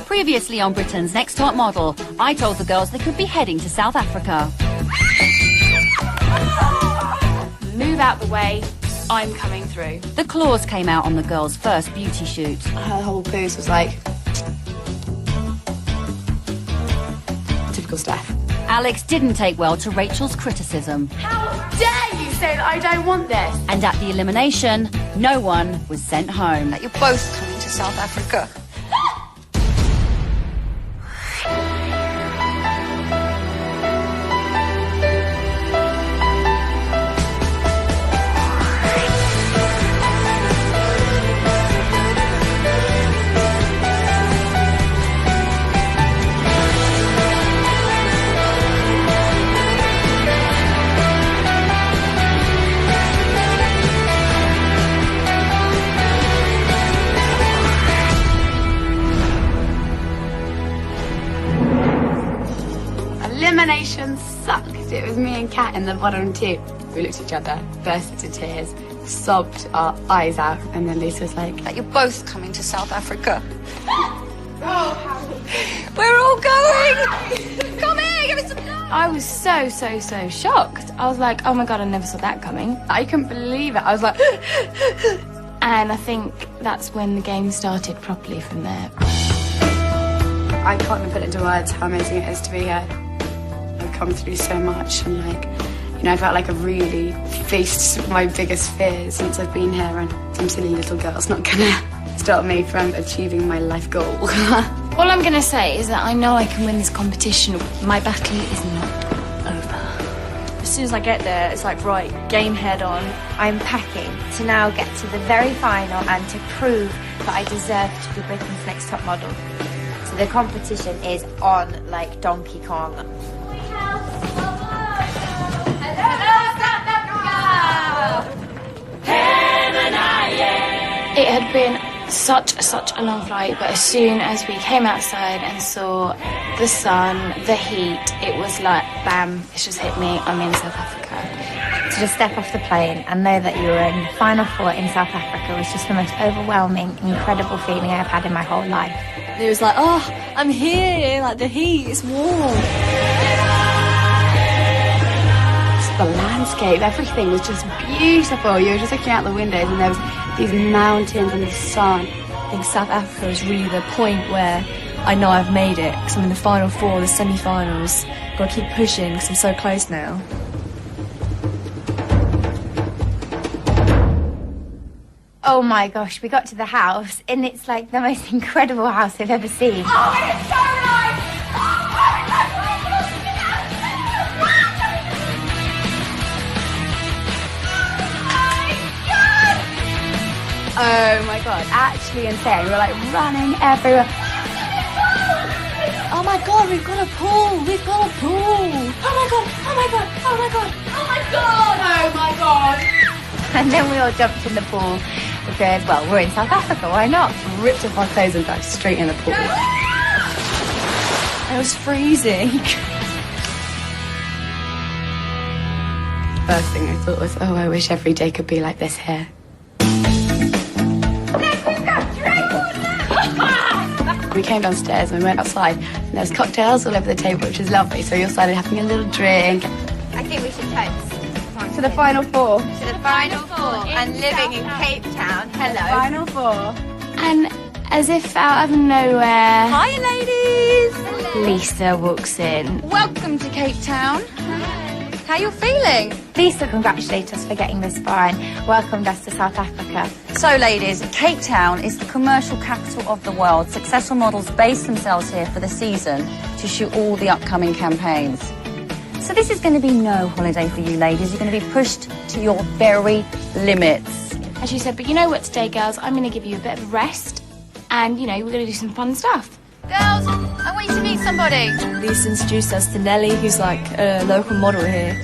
Previously on Britain's Next Top Model, I told the girls they could be heading to South Africa. Move out the way, I'm coming through. The claws came out on the girls' first beauty shoot. Her whole pose was like... typical Steph. Alex didn't take well to Rachel's criticism. How dare you say that I don't want this? And at the elimination, no one was sent home. You're both coming to South Africa. Elimination sucked. It was me and Kat in the bottom two. We looked at each other, burst into tears, sobbed our eyes out, and then Lisa was like, You're both coming to South Africa. We're all going! Come here, give us some love! I was so shocked. I was like, oh my God, I never saw that coming. I couldn't believe it. I was like... And I think that's when the game started properly from there. I can't even put into words how amazing it is to be here. I've come through so much, and I felt like I've really faced my biggest fears since I've been here, and some silly little girl's not gonna stop me from achieving my life goal. All I'm gonna say is that I know I can win this competition. My battle is not over. As soon as I get there, it's like, right, game head on. I'm packing to now get to the very final and to prove that I deserve to be Britain's Next Top Model. So the competition is on like Donkey Kong. It had been such a long flight, but as soon as we came outside and saw the sun, the heat, it was like, bam, it's just hit me, I'm in South Africa. To just step off the plane and know that you were in the final four in South Africa was just the most overwhelming, incredible feeling I've had in my whole life. It was like, oh, I'm here, like the heat, it's warm. The landscape, everything was just beautiful. You were just looking out the windows and there was these mountains and the sun. I think South Africa is really the point where I know I've made it, because I'm in the final four, the semi-finals. Got to keep pushing because I'm so close now. Oh my gosh, we got to the house and it's like the most incredible house I've ever seen. Oh, it's so nice! Oh my God, actually insane. We were like running everywhere. Oh my God, we've got a pool, we've got a pool. Oh my God, oh my God, oh my God, oh my God, oh my God. And then we all jumped in the pool because, well, we're in South Africa, why not? Ripped off our clothes and dived straight in the pool. It was freezing. First thing I thought was, oh, I wish every day could be like this here. We came downstairs and we went outside and there was cocktails all over the table, which was lovely. So we all started having a little drink. I think we should toast. To the final four. To the final four and living in Cape Town. Hello. Final four. And as if out of nowhere, Hi, ladies! Lisa walks in. Welcome to Cape Town. How you feeling? Lisa congratulated us for getting this far and welcomed us to South Africa. So, ladies, Cape Town is the commercial capital of the world. Successful models base themselves here for the season to shoot all the upcoming campaigns. So this is going to be no holiday for you ladies. You're going to be pushed to your very limits. And she said, but you know what today, girls, I'm going to give you a bit of rest and, you know, we're going to do some fun stuff. Girls, I want you to meet somebody. Lisa introduced us to Nellie, who's like a local model here.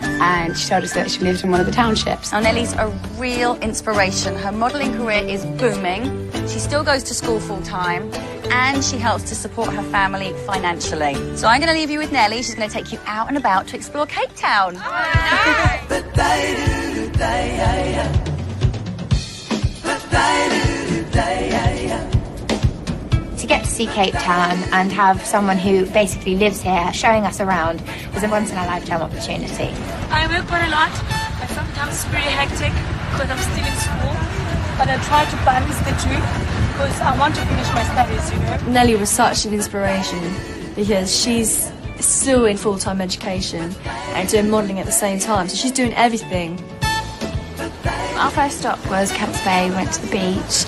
And she told us that she lived in one of the townships. Now, Nellie's a real inspiration. Her modelling career is booming. She still goes to school full-time, and she helps to support her family financially. So I'm going to leave you with Nellie. She's going to take you out and about to explore Cape Town. To get to see Cape Town and have someone who basically lives here showing us around is a once-in-a-lifetime opportunity. I work quite a lot, and sometimes it's pretty hectic because I'm still in school. But I try to balance the two because I want to finish my studies, you know. Nelly was such an inspiration because she's still in full-time education and doing modelling at the same time, so she's doing everything. Our first stop was Camps Bay. We went to the beach.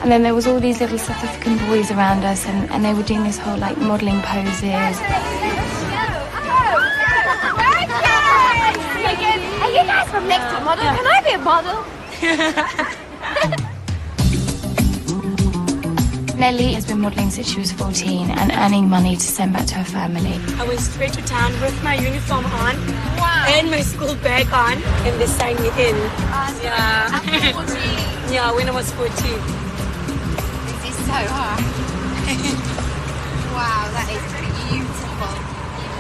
And then there was all these little South African boys around us, and they were doing this whole like modelling poses. Are you guys from Next Top Model? Can I be a model? Nelly has been modelling since she was 14 and earning money to send back to her family. I went straight to town with my uniform on and my school bag on, and they signed me in. Yeah. Yeah, when I was 14. This is so hard. Wow, that is beautiful.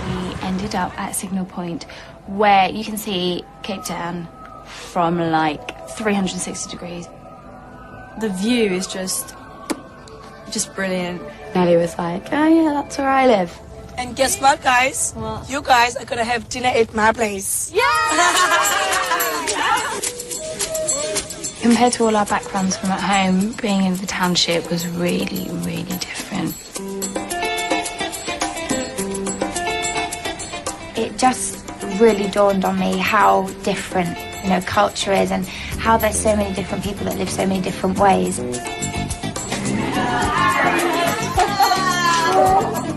We ended up at Signal Point, where you can see Cape Town from like 360 degrees. The view is just brilliant. Nelly was like, oh yeah, that's where I live. And guess what, guys? What? You guys are gonna have dinner at my place. Compared to all our backgrounds from at home, being in the township was really, really different. It just really dawned on me how different, culture is, and how there's so many different people that live so many different ways.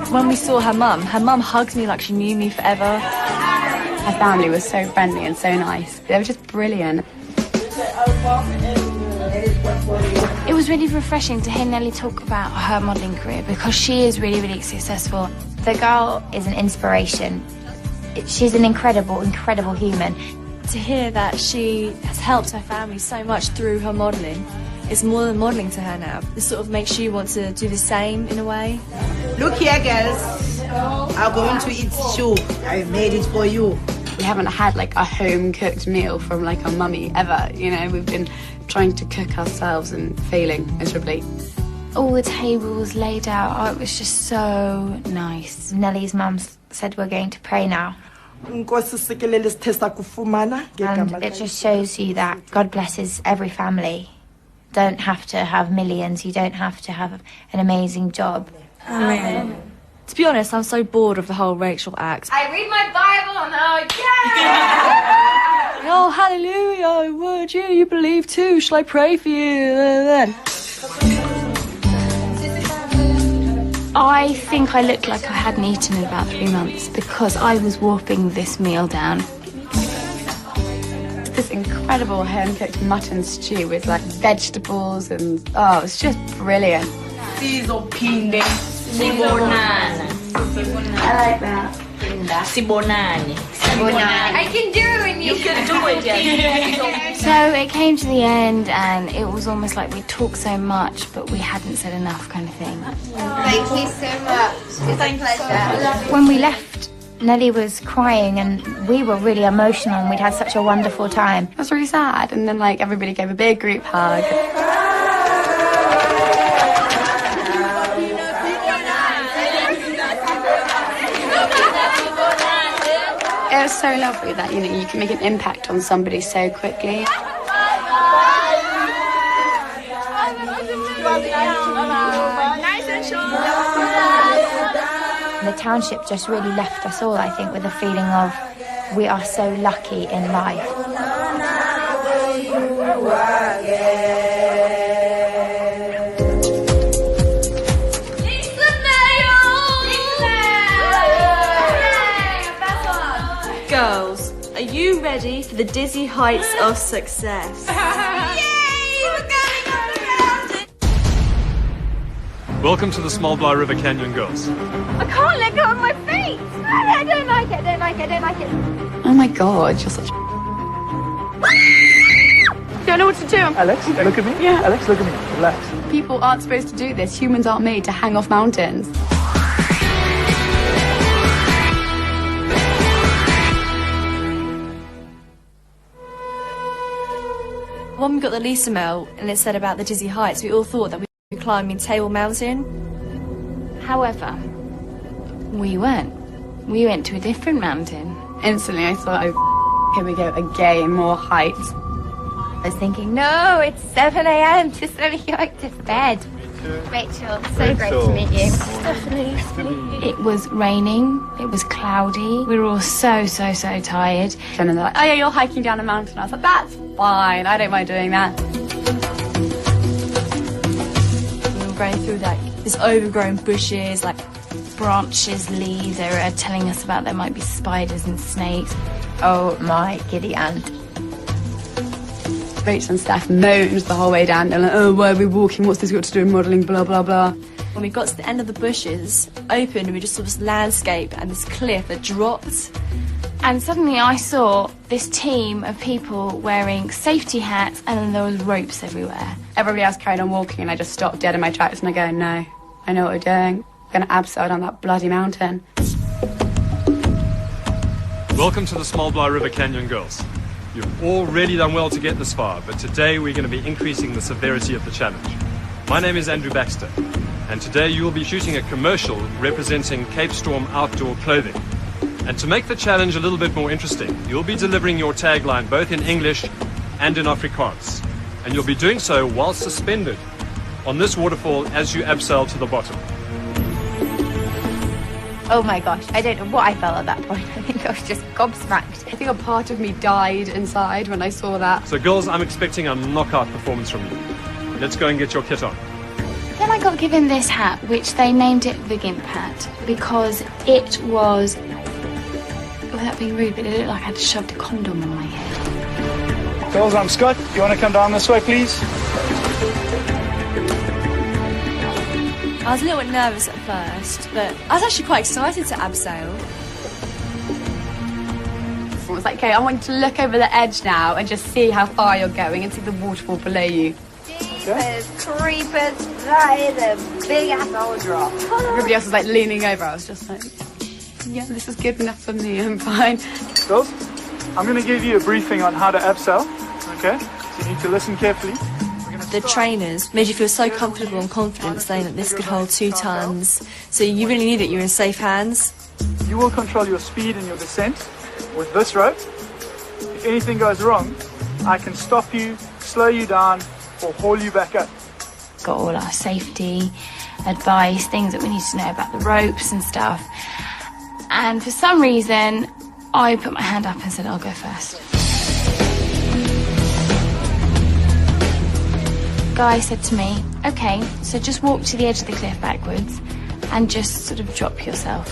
When we saw her mum hugged me like she knew me forever. Her family was so friendly and so nice. They were just brilliant. It was really refreshing to hear Nelly talk about her modelling career because she is really, really successful. The girl is an inspiration. She's an incredible, incredible human. To hear that she has helped her family so much through her modelling, it's more than modelling to her now. It sort of makes you want to do the same in a way. Look here, girls. I'm going to eat stew. I made it for you. We haven't had like a home-cooked meal from like our mummy ever, We've been trying to cook ourselves and failing miserably. All the tables laid out, it was just so nice. Nelly's mum said we're going to pray now. And it just shows you that God blesses every family. Don't have to have millions, you don't have to have an amazing job. Amen. To be honest, I'm so bored of the whole Rachel act. I read my Bible and Oh, hallelujah, would you believe too? Shall I pray for you? I think I looked like I hadn't eaten in about 3 months because I was warping this meal down. This incredible home-cooked mutton stew with like vegetables and it was just brilliant. I like that. Sibonani. I can do it. You can do it, yes. So it came to the end and it was almost like we talked so much but we hadn't said enough kind of thing. Thank you so much. It's a pleasure. When we left, Nelly was crying and we were really emotional and we'd had such a wonderful time. It was really sad, and then like everybody gave a big group hug. It was so lovely that you can make an impact on somebody so quickly. The township just really left us all, I think, with a feeling of we are so lucky in life. Girls, are you ready for the dizzy heights of success? Welcome to the Small Bly River Canyon, girls. I can't let go of my feet! I don't like it, I don't like it, I don't like it. Oh my God, you're such. Don't know what to do. Alex, look at me. Yeah. Alex, look at me. Relax. People aren't supposed to do this. Humans aren't made to hang off mountains. When we got the Lisa mail and it said about the dizzy heights, we all thought that we were climbing Table Mountain. However, we weren't. We went to a different mountain. Instantly I thought, oh, here we go again, more height. I was thinking, no, it's 7 a.m. to slowly go to bed. Rachel, so great to meet you. Stephanie. It was raining, it was cloudy, we were all so tired. And then they're like, oh yeah, you're hiking down a mountain. I was like, that's fine, I don't mind doing that. We were going through like this overgrown bushes, like Branches, leaves, they were telling us about there might be spiders and snakes. Oh my giddy aunt. Rachel and Steph moaned the whole way down. They're like, oh, why are we walking? What's this got to do with modelling? Blah, blah, blah. When we got to the end of the bushes, opened, we just saw this landscape and this cliff that dropped. And suddenly I saw this team of people wearing safety hats and then there was ropes everywhere. Everybody else carried on walking and I just stopped dead in my tracks and I go, no, I know what we're doing. We're going to abseil down that bloody mountain. Welcome to the Small River Canyon Girls. You've already done well to get this far, but today we're going to be increasing the severity of the challenge. My name is Andrew Baxter, and today you will be shooting a commercial representing Cape Storm outdoor clothing. And to make the challenge a little bit more interesting, you'll be delivering your tagline both in English and in Afrikaans. And you'll be doing so while suspended on this waterfall as you abseil to the bottom. Oh my gosh, I don't know what I felt at that point. I think I was just gobsmacked. I think a part of me died inside when I saw that. So girls, I'm expecting a knockout performance from you. Let's go and get your kit on. Then I got given this hat, which they named it the Gimp hat, because it was, without being rude, but it looked like I had shoved a condom on my head. Girls, I'm Scott. You want to come down this way, please? I was a little bit nervous at first, but I was actually quite excited to abseil. I was like, okay, I want you to look over the edge now and just see how far you're going and see the waterfall below you. Jeepers, creepers, that is a big ass old drop. Everybody else was like leaning over. I was just like, yeah, this is good enough for me, I'm fine. Girls, I'm going to give you a briefing on how to abseil, okay? So you need to listen carefully. The trainers made you feel so comfortable and confident saying that this could hold 2 tons, so you really knew that you were in safe hands. You will control your speed and your descent with this rope. If anything goes wrong, I can stop you, slow you down, or haul you back up. Got all our safety advice, things that we need to know about the ropes and stuff. And for some reason, I put my hand up and said, I'll go first. Guy said to me, okay, so just walk to the edge of the cliff backwards and just sort of drop yourself.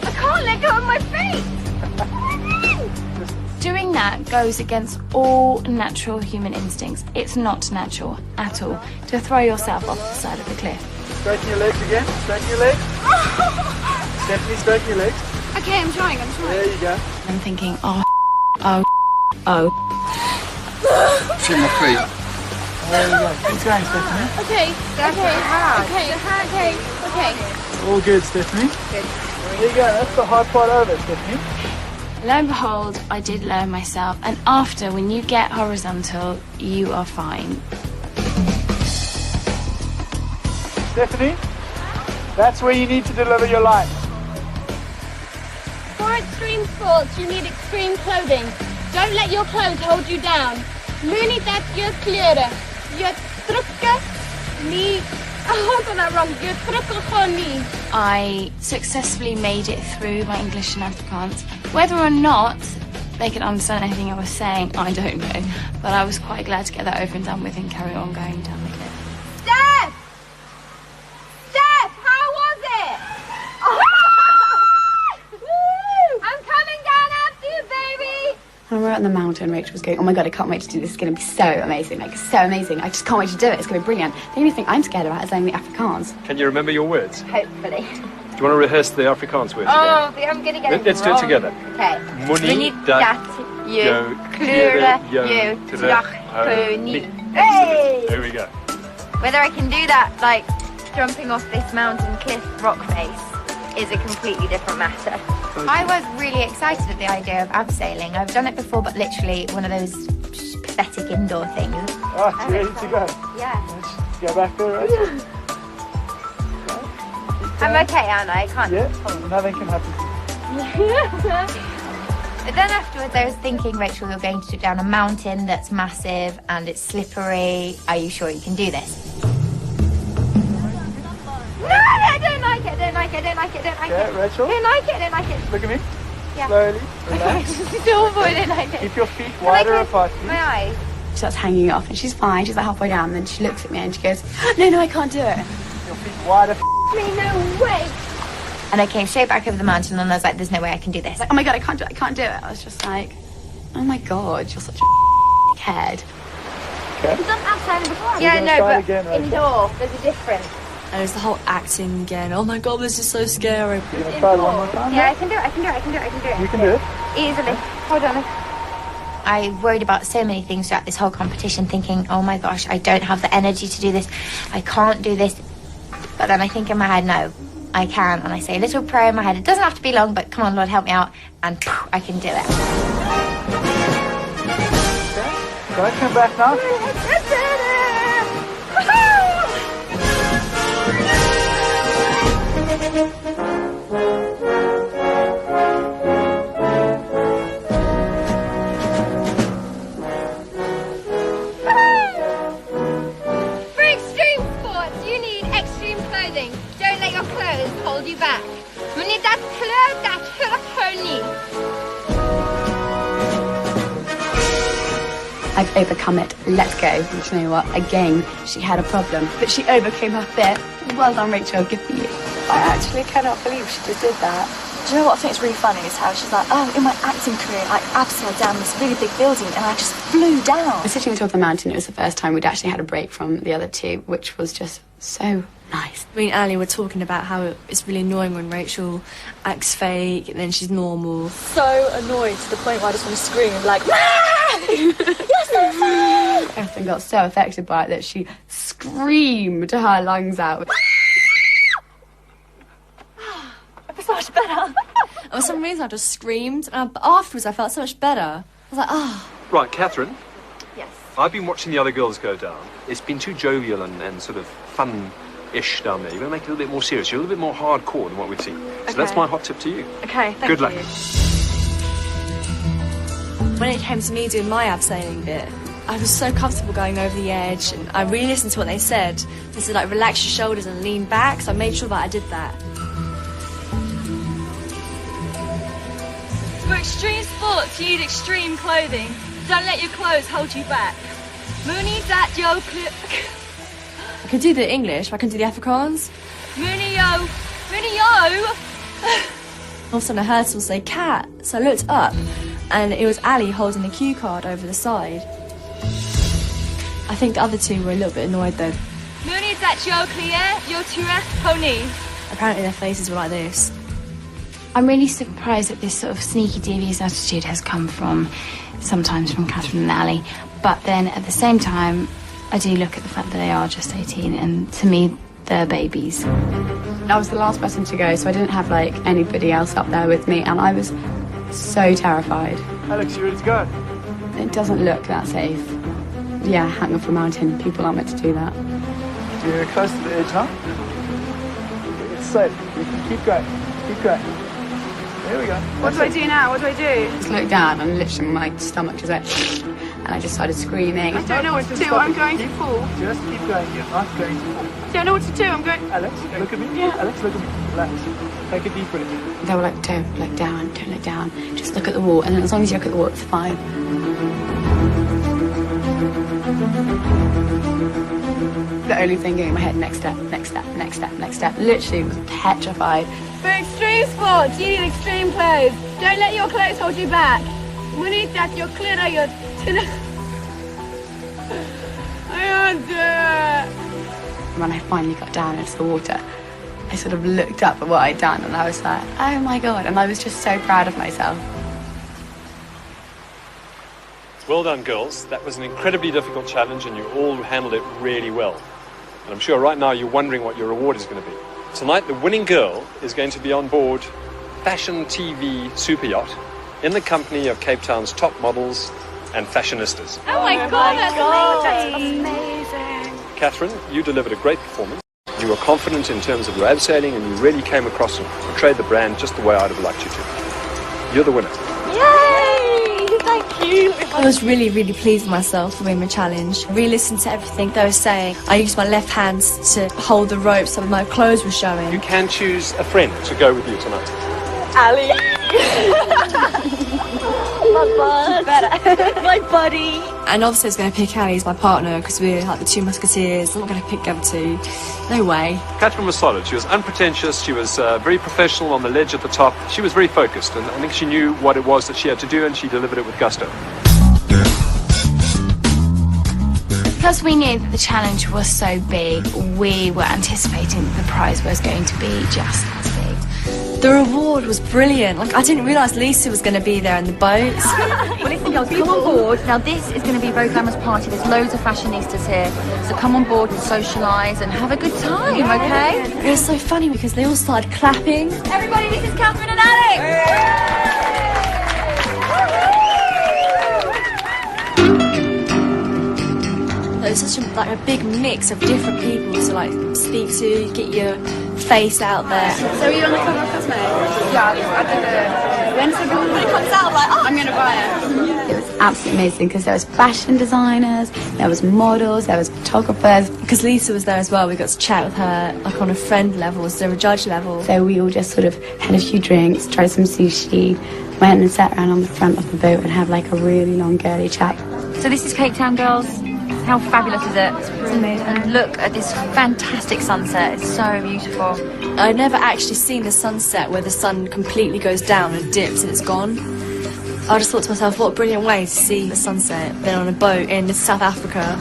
I can't let go of my feet! Doing that goes against all natural human instincts. It's not natural at all to throw yourself off the side of the cliff. Straighten your legs again, straighten your legs. Stephanie, straighten your legs. Okay, I'm trying. There you go. I'm thinking, oh. Shit my feet. There you go. Keep going, Stephanie. Okay. All good, Stephanie. Good. There you go. That's the hard part over, Stephanie. Lo and behold, I did lower myself, and after, when you get horizontal, you are fine. Stephanie, that's where you need to deliver your line. For extreme sports, you need extreme clothing. Don't let your clothes hold you down. Moenie dat je kleren. Je trukke nie. Oh, I got that wrong. Je trukke gewoon nie. I successfully made it through my English and Afrikaans. Whether or not they could understand anything I was saying, I don't know. But I was quite glad to get that over and done with and carry on going down the cliff. Steph! Steph, how was it? I'm coming down after you, baby! When we were on the mountain, Rachel was going, oh my God, I can't wait to do this. It's going to be so amazing. Like, so amazing. I just can't wait to do it. It's going to be brilliant. The only thing I'm scared about is learning the Afrikaans. Can you remember your words? Hopefully. Do you want to rehearse the Afrikaans words? Oh, I'm going to get it Let's do it wrong. together. Okay. Moenie dat je kleren je terug niet. Hey! There we go. Whether I can do that, like, jumping off this mountain cliff rock face is a completely different matter. I was really excited at the idea of abseiling. I've done it before, but literally one of those aesthetic indoor things. Alright, you ready to go? Yeah. Let's go back there, right? I'm okay, aren't I? I can't. Yeah, nothing can happen. But then afterwards I was thinking, Rachel, you're going to do down a mountain that's massive and it's slippery. Are you sure you can do this? No, I don't like it, I don't like it, I don't like it, I don't like it. Okay, Rachel. I don't like it, I don't like it. Look at me. Yeah. Slowly, relax. Still avoiding like it. Keep your feet wider apart, please. My eyes. She starts hanging off and she's fine. She's like halfway down, and then she looks at me and she goes, no, I can't do it. Your feet wider. Me, no way. And I came straight back over the mountain and I was like, there's no way I can do this. Like, oh my God, I can't do it. I was just like, oh my God, you're such a head. Okay. You've done outside before. We're Yeah, gonna no, try it but again, Rachel. indoor, there's a difference. And it was the whole acting again. Oh my God, this is so scary. You're going to try it one more time? Yeah, I can do it. You can do it? Easily. Hold on. I worried about so many things throughout this whole competition, thinking, oh my gosh, I don't have the energy to do this. I can't do this. But then I think in my head, no, I can. And I say a little prayer in my head. It doesn't have to be long, but come on, Lord, help me out. And poof, I can do it. Okay. Go ahead, come back now. For extreme sports, you need extreme clothing. Don't let your clothes hold you back. You need that clothes that hurt her knee. I've overcome it. Let's go. And you know what? Again, she had a problem, but she overcame her fear. Well done, Rachel. Good for you. I actually cannot believe she just did that. Do you know what I think is really funny is how she's like, oh, in my acting career, I absolutely down this really big building and I just flew down. We're sitting on top of the mountain. It was the first time we'd actually had a break from the other two, which was just so nice. Me and Ali were talking about how it's really annoying when Rachel acts fake and then she's normal. So annoyed to the point where I just want to scream like, Catherine got so affected by it that she screamed her lungs out. So much better. And for some reason I just screamed, but afterwards I felt so much better. I was like, oh. Right, Catherine. Yes. I've been watching the other girls go down. It's been too jovial and sort of fun-ish down there. You're going to make it a little bit more serious. You're a little bit more hardcore than what we've seen. So that's my hot tip to you. okay, thank Good luck. When it came to me doing my abseiling bit, I was so comfortable going over the edge, and I really listened to what they said. They said, like, relax your shoulders and lean back, so I made sure that I did that. For extreme sports, you need extreme clothing. Don't let your clothes hold you back. Mooney that yo I could do the English, but I couldn't do the Afrikaans. Mooney yo. All of a sudden I heard someone say, cat, so I looked up, and it was Ali holding the cue card over the side. I think the other two were a little bit annoyed though. Mooney that yo clear, yo tura pony. Apparently their faces were like this. I'm really surprised that this sort of sneaky, devious attitude has come from, sometimes from Catherine and Ali. But then at the same time, I do look at the fact that they are just 18, and to me, they're babies. I was the last person to go, so I didn't have, like, anybody else up there with me, and I was so terrified. Alex, you ready to go? It doesn't look that safe. Yeah, hang off a mountain. People aren't meant to do that. You're close to the edge now. It's safe. You can keep going. Keep going. There we go. What do I do now? What do I do? Just look down and literally my stomach just went and I just started screaming. I don't know what to do. I'm going to fall. Just keep going. You're not going to fall. I don't know what to do. I'm going... Alex, look at me. Yeah. Alex, look at me. Relax. Take a deep breath. They were like, don't look down. Don't look down. Just look at the wall. And then as long as you look at the wall, it's fine. The only thing going in my head, next step, next step, next step, next step. Literally was petrified. For extreme sports, you need extreme clothes. Don't let your clothes hold you back. We need that your clear your I can't do it. When I finally got down into the water, I sort of looked up at what I'd done and I was like, oh my God. And I was just so proud of myself. Well done, girls. That was an incredibly difficult challenge and you all handled it really well. And I'm sure right now you're wondering what your reward is going to be. Tonight, the winning girl is going to be on board Fashion TV super yacht in the company of Cape Town's top models and fashionistas. Oh my god, that's amazing. Catherine, you delivered a great performance. You were confident in terms of your abseiling, and you really came across and portrayed the brand just the way I'd have liked you to. You're the winner. Yay! Thank you. I was really, really pleased with myself for winning the challenge. I really listened to everything they were saying. I used my left hand to hold the rope so my clothes were showing. You can choose a friend to go with you tonight. Ali. My bud. My buddy. And obviously I was going to pick Ali as my partner because we're like the two musketeers. I'm not going to pick the other two. No way. Catherine was solid. She was unpretentious. She was very professional on the ledge at the top. She was very focused, and I think she knew what it was that she had to do, and she delivered it with gusto. Because we knew that the challenge was so big, we were anticipating that the prize was going to be just as big. The reward was brilliant. Like, I didn't realise Lisa was going to be there in the boat. Well, listen, girls, come on board. Now, this is going to be a very glamorous party. There's loads of fashionistas here. So come on board and socialise and have a good time, okay? It was so funny because they all started clapping. Everybody, this is Catherine and Alex! There's such a big mix of different people to like speak to, get your face out there. So are you on the cover of Cosmo? Yeah, I don't know. When it comes out, I'm like, oh, I'm going to buy it. It was absolutely amazing because there was fashion designers, there was models, there was photographers. Because Lisa was there as well, we got to chat with her like on a friend level instead of a judge level. So we all just sort of had a few drinks, tried some sushi, went and sat around on the front of the boat and had like a really long girly chat. So this is Cape Town, girls. How fabulous is it? It's amazing. And look at this fantastic sunset. It's so beautiful. I'd never actually seen the sunset where the sun completely goes down and dips and it's gone. I just thought to myself, what a brilliant way to see the sunset. Then on a boat in South Africa.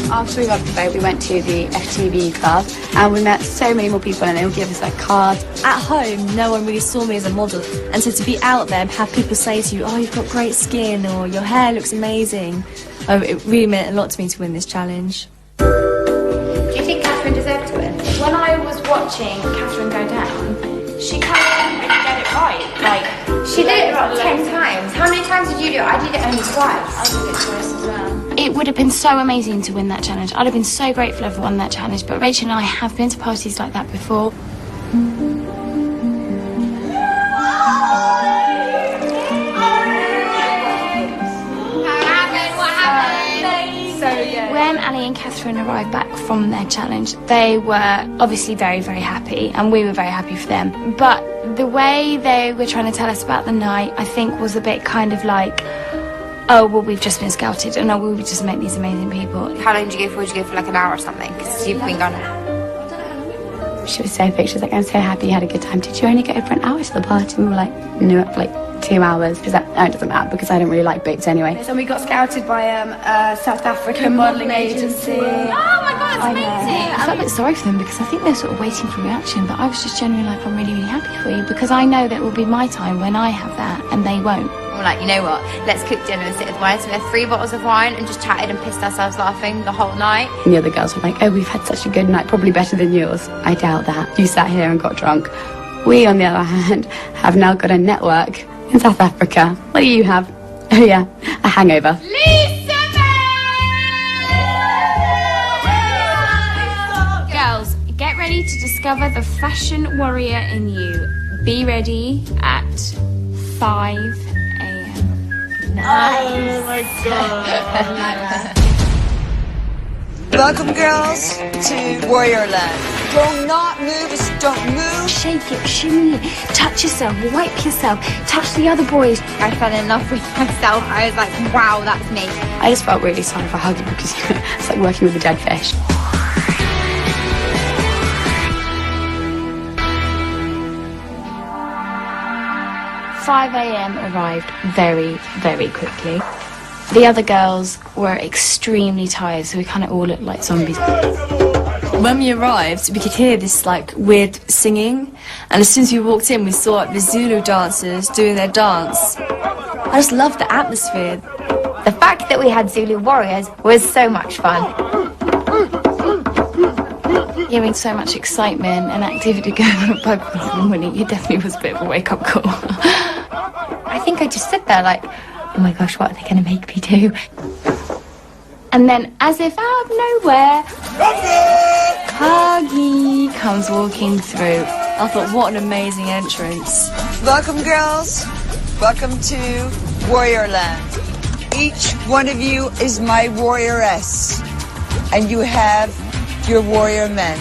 After we got off the boat, we went to the FTV club and we met so many more people and they would give us like cards. At home, no one really saw me as a model. And so to be out there and have people say to you, oh, you've got great skin or your hair looks amazing. It really meant a lot to me to win this challenge. Do you think Catherine deserved to win? When I was watching Catherine go down, she kind of didn't really get it right. Like, She did it about 10 times. How many times did you do it? I did it only twice. I did it twice as well. It would have been so amazing to win that challenge. I'd have been so grateful if I won that challenge, but Rachel and I have been to parties like that before. When Ali and Catherine arrived back from their challenge, they were obviously very, very happy, and we were very happy for them. But the way they were trying to tell us about the night, I think, was a bit kind of like, oh, well, we've just been scouted, and oh, well, we just met these amazing people. How long did you go for? Did you go for like an hour or something? Because you've been gone. She was so big, she was like, I'm so happy you had a good time. Did you only go for an hour to the party? We were like, no, for like 2 hours. Because it doesn't matter because I don't really like boats anyway. So we got scouted by a South African modelling agency. Oh my god, it's amazing! I felt a bit sorry for them because I think they're sort of waiting for reaction, but I was just genuinely like, I'm really, really happy for you because I know that it will be my time when I have that and they won't. We're like, you know what? Let's cook dinner and sit with wine. So we had 3 bottles of wine and just chatted and pissed ourselves laughing the whole night. And the other girls were like, oh, we've had such a good night, probably better than yours. I doubt that. You sat here and got drunk. We, on the other hand, have now got a network in South Africa. What do you have? Oh yeah, a hangover. Girls, get ready to discover the fashion warrior in you. Be ready at 5 a.m. Oh my god. Welcome, girls, to Warriorland. Do not move, don't move. Shake it, shimmy it, touch yourself, wipe yourself, touch the other boys. I fell in love with myself. I was like, wow, that's me. I just felt really sorry for hugging because it's like working with a dead fish. "5 a.m. arrived very, very quickly. The other girls were extremely tired, so we kind of all looked like zombies. When we arrived, we could hear this like weird singing, and as soon as we walked in, we saw like, the Zulu dancers doing their dance. I just loved the atmosphere. The fact that we had Zulu warriors was so much fun. Hearing so much excitement and activity going on at Bugwell in the morning, it definitely was a bit of a wake-up call. I think I just stood there like, oh my gosh, what are they going to make me do? And then, as if out of nowhere, Huggy comes walking through. I thought, what an amazing entrance. Welcome, girls. Welcome to Warrior Land. Each one of you is my warrioress, and you have your warrior men.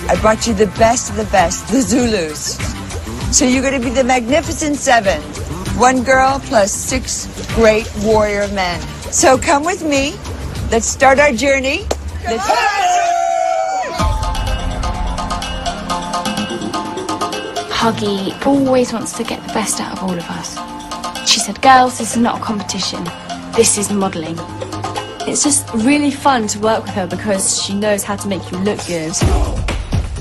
I brought you the best of the best, the Zulus. So you're going to be the Magnificent Seven. 1 girl plus 6 great warrior men. So come with me. Let's start our journey. Huggy always wants to get the best out of all of us. She said, girls, this is not a competition. This is modelling. It's just really fun to work with her because she knows how to make you look good.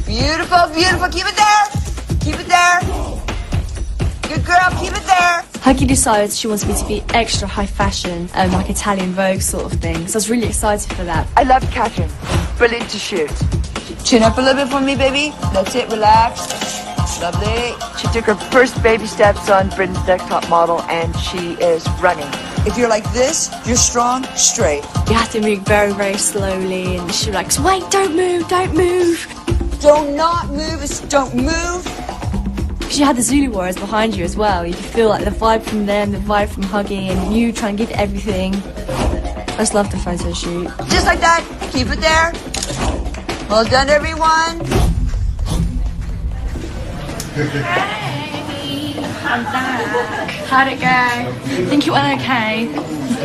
Beautiful, beautiful. Keep it there. Keep it there. Good girl, keep it there. Huggy decides she wants me to be extra high fashion, like Italian Vogue sort of thing. So I was really excited for that. I love Catherine. Brilliant to shoot. Chin up a little bit for me, baby. That's it, relax. Lovely. She took her first baby steps on Britain's Next Top Model, and she is running. If you're like this, you're strong, straight. You have to move very, very slowly, and she was like, wait, don't move, don't move. Do not move, don't move. Because you had the Zulu Warriors behind you as well. You could feel like the vibe from them, the vibe from Huggy, and you trying to give everything. I just love the photo shoot. Just like that, keep it there. Well done, everyone. Hey, I'm back. How'd it go? I think it went okay.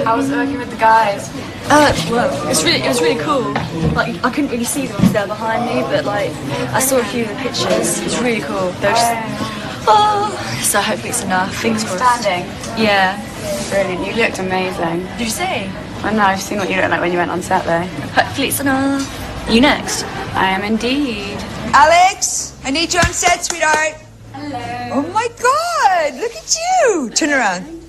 I was working with the guys. Well, it was really cool. Like, I couldn't really see them because they were behind me, but like, I saw a few of the pictures. It was really cool. They were just, so hopefully it's enough. Fingers crossed. Standing. Yeah. Brilliant. You looked amazing. Did you see? I know. I've seen what you looked like when you went on set, though. Hopefully it's enough. You next? I am indeed. Alex, I need you on set, sweetheart. Hello. Oh my God, look at you. Turn around.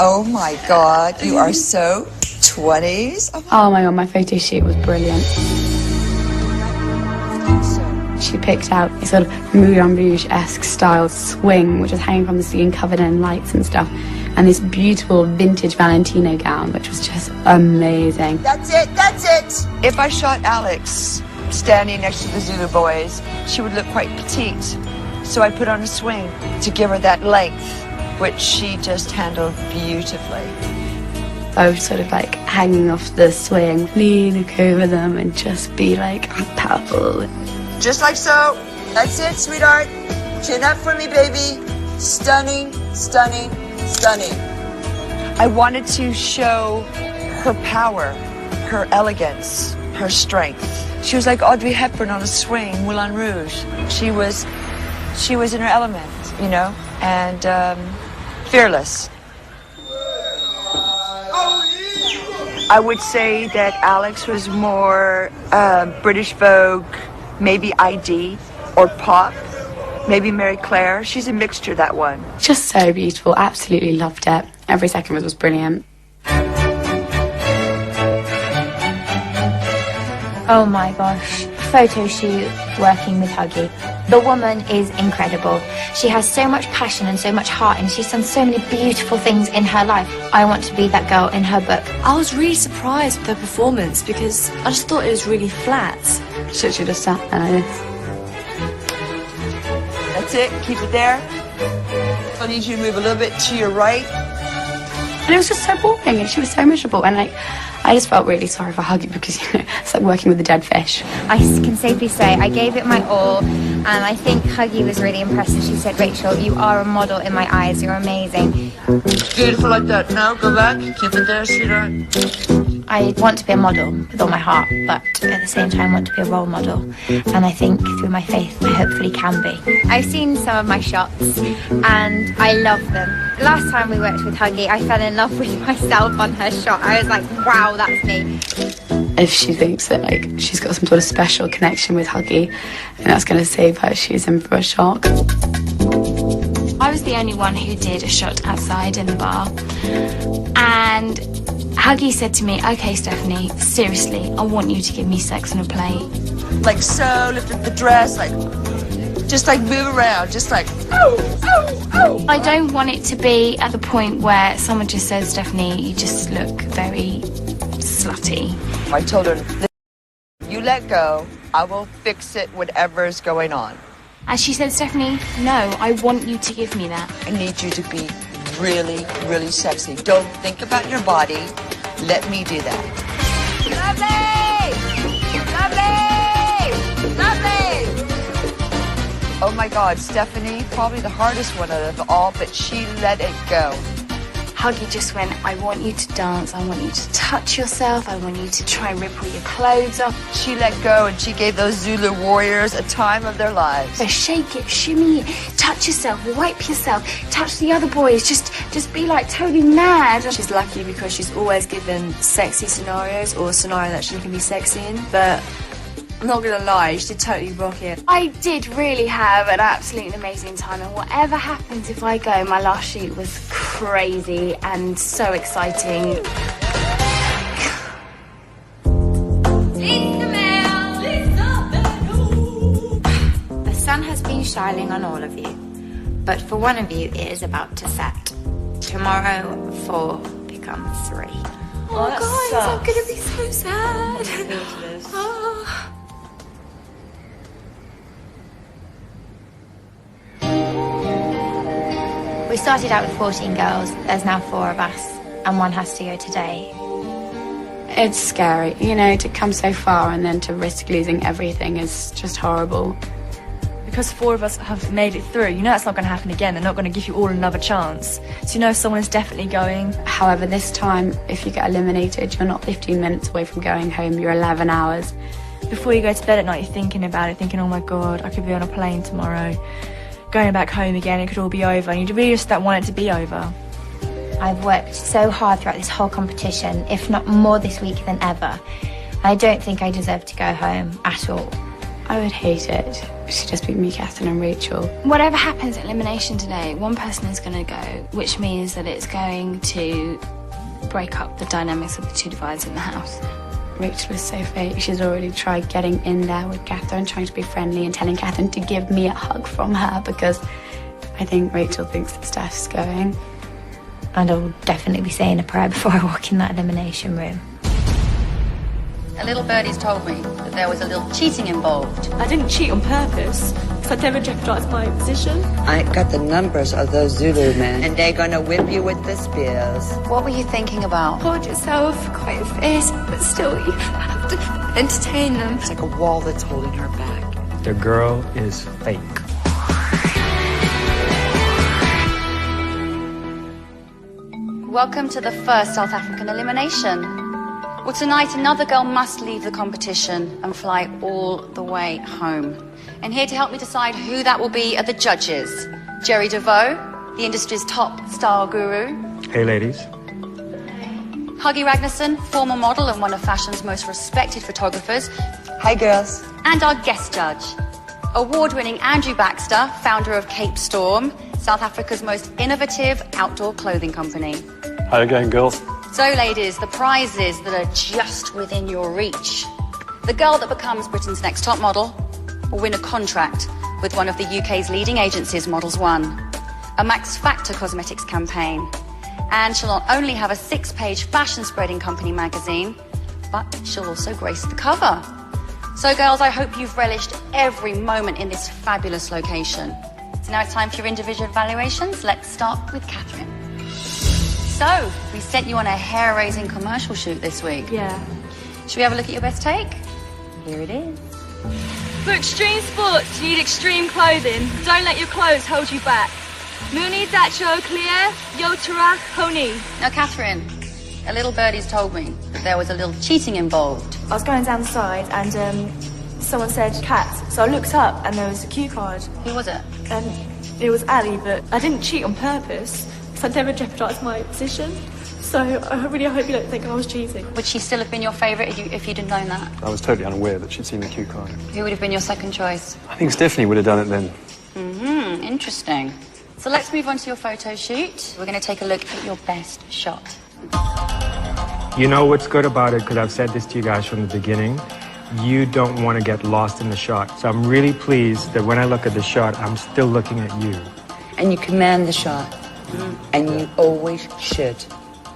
Oh my God, you are so 20s. Oh my God, my photo shoot was brilliant. She picked out a sort of Moulin Rouge-esque style swing, which was hanging from the ceiling, covered in lights and stuff, and this beautiful vintage Valentino gown, which was just amazing. That's it, that's it. If I shot Alex standing next to the Zulu boys, she would look quite petite. So I put on a swing to give her that length, which she just handled beautifully. I would sort of like hanging off the swing, lean over them and just be like, I'm powerful. Just like so. That's it, sweetheart. Chin up for me, baby. Stunning, stunning, stunning. I wanted to show her power, her elegance, her strength. She was like Audrey Hepburn on a swing, Moulin Rouge. She was in her element, you know, and fearless. I would say that Alex was more British Vogue, maybe ID or pop, maybe Mary Claire. She's a mixture, that one. Just so beautiful. Absolutely loved it. Every second was brilliant. Oh my gosh, photo shoot working with Huggy. The woman is incredible. She has so much passion and so much heart, and she's done so many beautiful things in her life. I want to be that girl in her book. I was really surprised with her performance because I just thought it was really flat. Should she just sat there like this? That's it, keep it there. I need you to move a little bit to your right. And it was just so boring, and she was so miserable, and like, I just felt really sorry for Huggy because, you know, it's like working with a dead fish. I can safely say I gave it my all, and I think Huggy was really impressed. And she said, Rachel, you are a model in my eyes. You're amazing. Beautiful like that. Now go back. Keep it there, sweetheart. I want to be a model with all my heart, but at the same time want to be a role model. And I think through my faith, I hopefully can be. I've seen some of my shots, and I love them. Last time we worked with Huggy, I fell in love with myself on her shot. I was like, wow, that's me. If she thinks that, like, she's got some sort of special connection with Huggy and that's going to save her, she's in for a shock. I was the only one who did a shot outside in the bar, and Huggy said to me, okay, Stephanie, seriously, I want you to give me sex on a plate. Like so, lift up the dress, like Just like move around, just like, oh. I don't want it to be at the point where someone just says, Stephanie, you just look very slutty. I told her, you let go, I will fix it, whatever is going on. And she said, Stephanie, no, I want you to give me that. I need you to be really, really sexy. Don't think about your body. Let me do that. Lovely! Lovely! Lovely! Oh my God, Stephanie, probably the hardest one out of all, but she let it go. Huggy just went, I want you to dance, I want you to touch yourself, I want you to try and rip all your clothes off. She let go and she gave those Zulu warriors a time of their lives. So shake it, shimmy it, touch yourself, wipe yourself, touch the other boys, just be like totally mad. She's lucky because she's always given sexy scenarios or a scenario that she can be sexy in, but I'm not gonna lie, she did totally rock it. I did really have an absolutely amazing time, and whatever happens if I go, my last shoot was crazy and so exciting. The sun has been shining on all of you, but for one of you it is about to set. Tomorrow 4 becomes 3. Oh guys, I'm gonna be so sad. Oh. We started out with 14 girls. There's now 4 of us, and 1 has to go today. It's scary, you know, to come so far and then to risk losing everything is just horrible. Because 4 of us have made it through, you know it's not going to happen again. They're not going to give you all another chance. So you know someone is definitely going. However, this time, if you get eliminated, you're not 15 minutes away from going home, you're 11 hours. Before you go to bed at night, you're thinking about it, thinking, oh my God, I could be on a plane tomorrow. Going back home again, it could all be over. And you really just don't want it to be over. I've worked so hard throughout this whole competition, if not more this week than ever. I don't think I deserve to go home at all. I would hate it. It should just be me, Catherine and Rachel. Whatever happens at elimination today, one person is going to go, which means that it's going to break up the dynamics of the 2 divides in the house. Rachel is so fake. She's already tried getting in there with Catherine, trying to be friendly and telling Catherine to give me a hug from her because I think Rachel thinks that Steph's going. And I will definitely be saying a prayer before I walk in that elimination room. A little birdie's told me that there was a little cheating involved. I didn't cheat on purpose, because I never jeopardised my position. I got the numbers of those Zulu men, and they're gonna whip you with the spears. What were you thinking about? Hold yourself quite fierce, but still you have to entertain them. It's like a wall that's holding her back. The girl is fake. Welcome to the first South African elimination. Well, tonight another girl must leave the competition and fly all the way home. And here to help me decide who that will be are the judges. Jerry DeVoe, the industry's top style guru. Hey, ladies. Huggy Ragnarsson, former model and one of fashion's most respected photographers. Hi, girls. And our guest judge, award-winning Andrew Baxter, founder of Cape Storm, South Africa's most innovative outdoor clothing company. How you going, girls? So, ladies, the prizes that are just within your reach. The girl that becomes Britain's next top model will win a contract with one of the UK's leading agencies, Models One, a Max Factor cosmetics campaign. And she'll not only have a 6-page fashion spreading company magazine, but she'll also grace the cover. So, girls, I hope you've relished every moment in this fabulous location. So now it's time for your individual evaluations. Let's start with Catherine. So, we sent you on a hair-raising commercial shoot this week. Yeah. Should we have a look at your best take? Here it is. For extreme sports, you need extreme clothing. Don't let your clothes hold you back. Muni dacho clear, yotara honi. Now, Catherine, a little birdie's told me that there was a little cheating involved. I was going down the side and someone said cat, so I looked up and there was a cue card. Who was it? And it was Ali, but I didn't cheat on purpose. I never jeopardised my position, so I really hope you don't think I was cheating. Would she still have been your favourite if you'd have known that? I was totally unaware that she'd seen the cue card. Who would have been your second choice? I think Stephanie would have done it then. Interesting. So let's move on to your photo shoot. We're going to take a look at your best shot. You know what's good about it, because I've said this to you guys from the beginning. you don't want to get lost in the shot. So I'm really pleased that when I look at the shot, I'm still looking at you. And you command the shot. And you always should.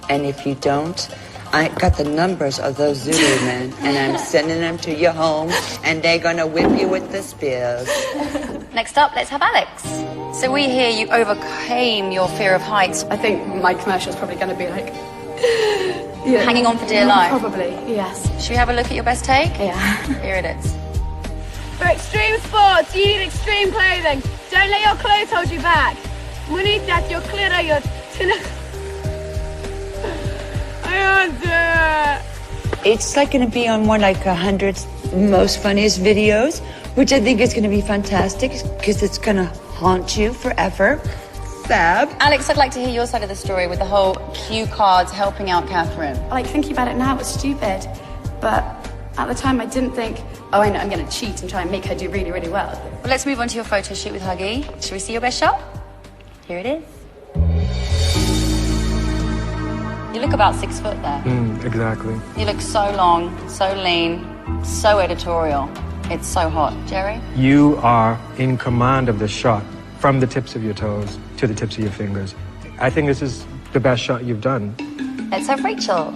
And if you don't, I got the numbers of those Zulu men, and I'm sending them to your home, and they're gonna whip you with the spears. Next up, let's have Alex. So we hear you overcame your fear of heights. I think my commercial's probably going to be like... Hanging on for dear life. Probably, yes. Should we have a look at your best take? Yeah. Here it is. For extreme sports, you need extreme clothing. Don't let your clothes hold you back. Money that your clearer, your I can't do it. It's like going to be on one like 100 most funniest videos, which I think is going to be fantastic because it's going to haunt you forever. Fab. Alex, I'd like to hear your side of the story with the whole cue cards helping out Catherine. Like, thinking about it now, it was stupid. But at the time, I didn't think, oh, I know, I'm going to cheat and try and make her do really, really well. Well, let's move on to your photo shoot with Huggy. Shall we see your best shot? Here it is. You look about 6 foot there. Exactly. You look so long, so lean, so editorial. It's so hot. Jerry? You are in command of the shot from the tips of your toes to the tips of your fingers. I think this is the best shot you've done. Let's have Rachel.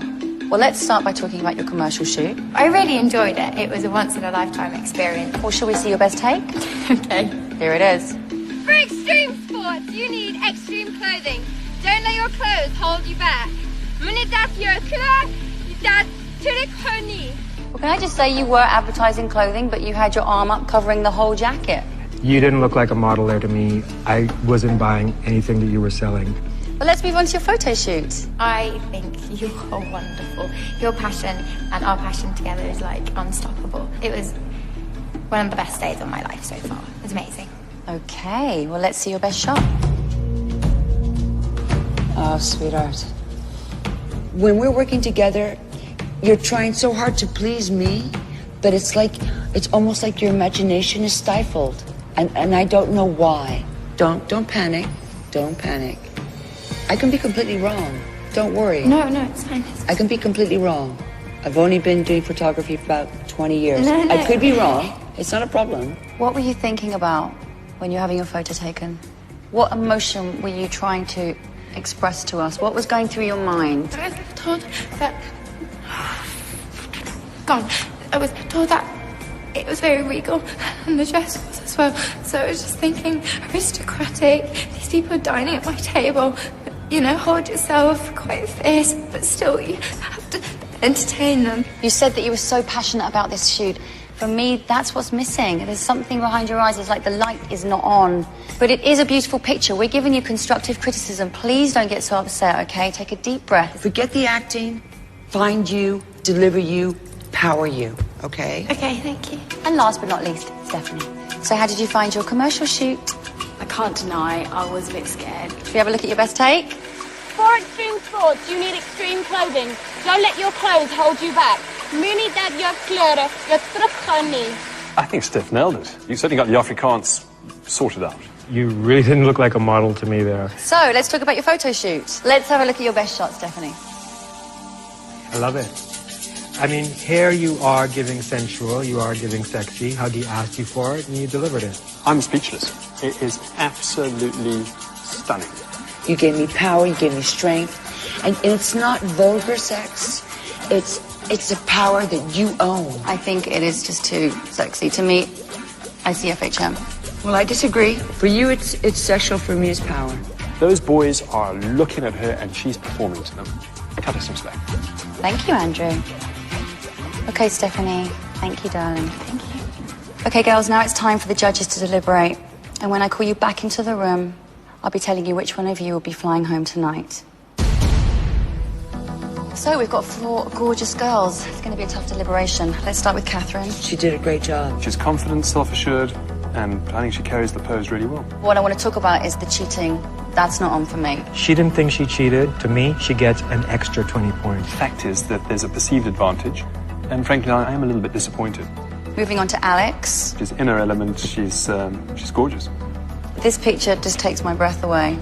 Well, let's start by talking about your commercial shoot. I really enjoyed it. It was a once-in-a-lifetime experience. Well, shall we see your best take? Okay. Here it is. For extreme sports, you need extreme clothing. Don't let your clothes hold you back. Well, can I just say you were advertising clothing, but you had your arm up covering the whole jacket? You didn't look like a model there to me. I wasn't buying anything that you were selling. Well, let's move on to your photo shoot. I think you are wonderful. Your passion and our passion together is like unstoppable. It was one of the best days of my life so far. It was amazing. Okay, well, let's see your best shot. Oh, sweetheart. When we're working together, you're trying so hard to please me, but it's almost like your imagination is stifled. And I don't know why. Don't panic. Don't panic. I can be completely wrong. Don't worry. No, it's fine. I can be completely wrong. I've only been doing photography for about 20 years. No. I could be wrong. It's not a problem. What were you thinking about when you're having your photo taken? What emotion were you trying to express to us? What was going through your mind? I was told that... I was told that it was very regal, and the dress was as well. So I was just thinking, aristocratic, these people are dining at my table. You know, hold yourself, quite fierce, but still you have to entertain them. You said that you were so passionate about this shoot. For me, that's what's missing. There's something behind your eyes. It's like the light is not on. But it is a beautiful picture. We're giving you constructive criticism. Please don't get so upset, okay? Take a deep breath. Forget the acting. Find you, deliver you, power you, okay? Okay, thank you. And last but not least, Stephanie. So how did you find your commercial shoot? I can't deny I was a bit scared. Should we have a look at your best take? For extreme sports, you need extreme clothing. Don't let your clothes hold you back. Moenie dat jou klere jou teruggaan nie. I think Steph nailed it. You certainly got the Afrikaans sorted out. You really didn't look like a model to me there. So, let's talk about your photo shoot. Let's have a look at your best shot, Stephanie. I love it. I mean, here you are giving sensual, you are giving sexy. Huggy asked you for it, and you delivered it. I'm speechless. It is absolutely stunning. You gave me power, you gave me strength. And it's not vulgar sex. It's a power that you own. I think it is just too sexy. To me, I see FHM. Well, I disagree. For you, it's sexual. For me, it's power. Those boys are looking at her and she's performing to them. Cut her some slack. Thank you, Andrew. Okay, Stephanie. Thank you, darling. Thank you. Okay, girls, now it's time for the judges to deliberate. And when I call you back into the room, I'll be telling you which one of you will be flying home tonight. So we've got 4 gorgeous girls. It's going to be a tough deliberation. Let's start with Catherine. She did a great job. She's confident, self-assured, and I think she carries the pose really well. What I want to talk about is the cheating. That's not on for me. She didn't think she cheated. To me, she gets an extra 20 points. The fact is that there's a perceived advantage, and frankly, I am a little bit disappointed. Moving on to Alex. She's in her element. She's gorgeous. This picture just takes my breath away.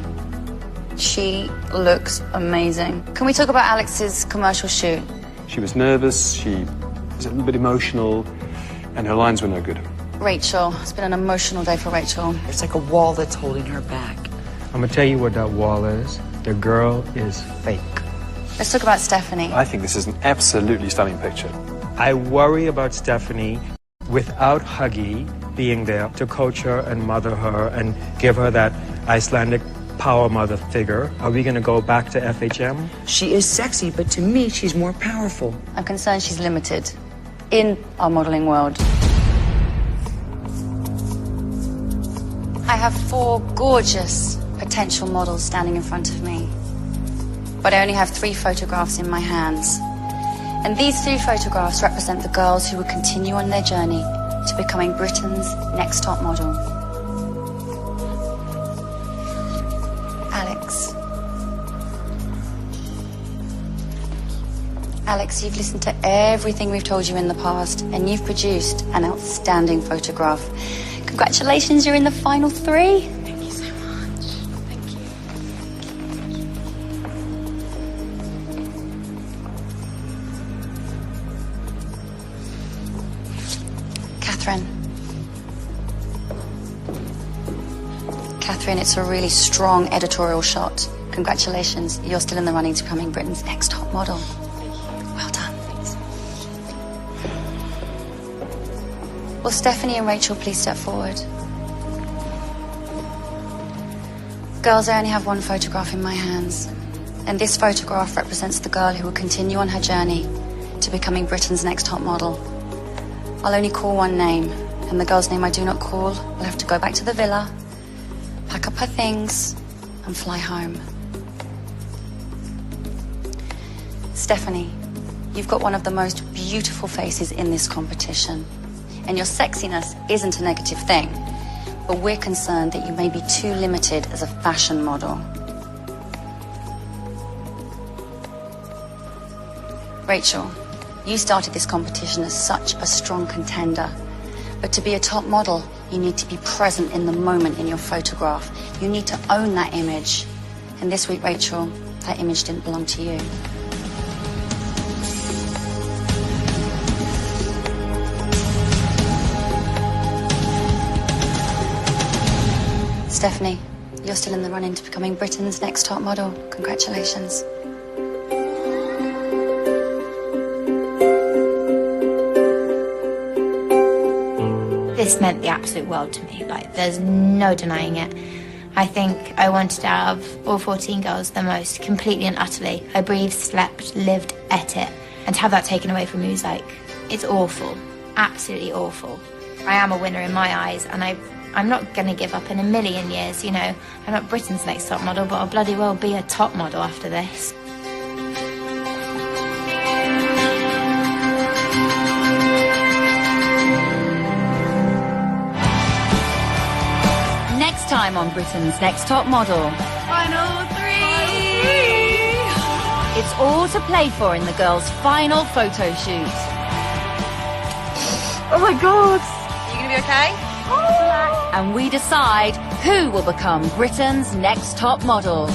She looks amazing. Can we talk about Alex's commercial shoot? She was nervous. She was a little bit emotional. And her lines were no good. Rachel, it's been an emotional day for Rachel. It's like a wall that's holding her back. I'm gonna tell you what that wall is. The girl is fake. Let's talk about Stephanie. I think this is an absolutely stunning picture. I worry about Stephanie without Huggy being there to coach her and mother her and give her that Icelandic power mother figure. Are we gonna go back to FHM? She is sexy, but to me, she's more powerful. I'm concerned she's limited in our modelling world. I have 4 gorgeous potential models standing in front of me, but I only have 3 photographs in my hands. And these 3 photographs represent the girls who will continue on their journey to becoming Britain's next top model. Alex, you've listened to everything we've told you in the past, and you've produced an outstanding photograph. Congratulations, you're in the final 3. Thank you so much. Thank you. Catherine, it's a really strong editorial shot. Congratulations, you're still in the running to becoming Britain's next top model. Well done. Will Stephanie and Rachel please step forward? Girls, I only have 1 photograph in my hands, and this photograph represents the girl who will continue on her journey to becoming Britain's next top model. I'll only call 1 name, and the girl's name I do not call will have to go back to the villa, pack up her things, and fly home. Stephanie, you've got one of the most beautiful faces in this competition, and your sexiness isn't a negative thing, but we're concerned that you may be too limited as a fashion model. Rachel, you started this competition as such a strong contender, but to be a top model, you need to be present in the moment in your photograph. You need to own that image. And this week, Rachel, that image didn't belong to you. Stephanie, you're still in the run-in to becoming Britain's next top model. Congratulations. This meant the absolute world to me. Like, there's no denying it. I think I wanted to have all 14 girls the most, completely and utterly. I breathed, slept, lived, ate it. And to have that taken away from me was like, it's awful. Absolutely awful. I am a winner in my eyes, and I'm not going to give up in a million years, you know. I'm not Britain's next top model, but I'll bloody well be a top model after this. Next time on Britain's Next Top Model. Final 3! It's all to play for in the girls' final photo shoot. Oh my god! Are you going to be okay? And we decide who will become Britain's next top model.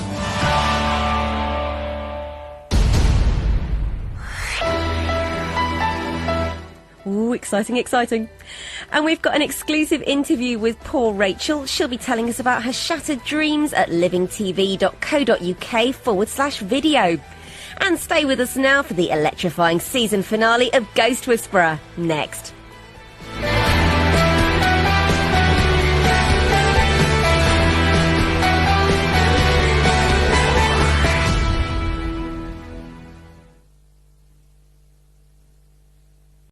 Ooh, exciting, exciting. And we've got an exclusive interview with poor Rachel. She'll be telling us about her shattered dreams at livingtv.co.uk/video. And stay with us now for the electrifying season finale of Ghost Whisperer. Next.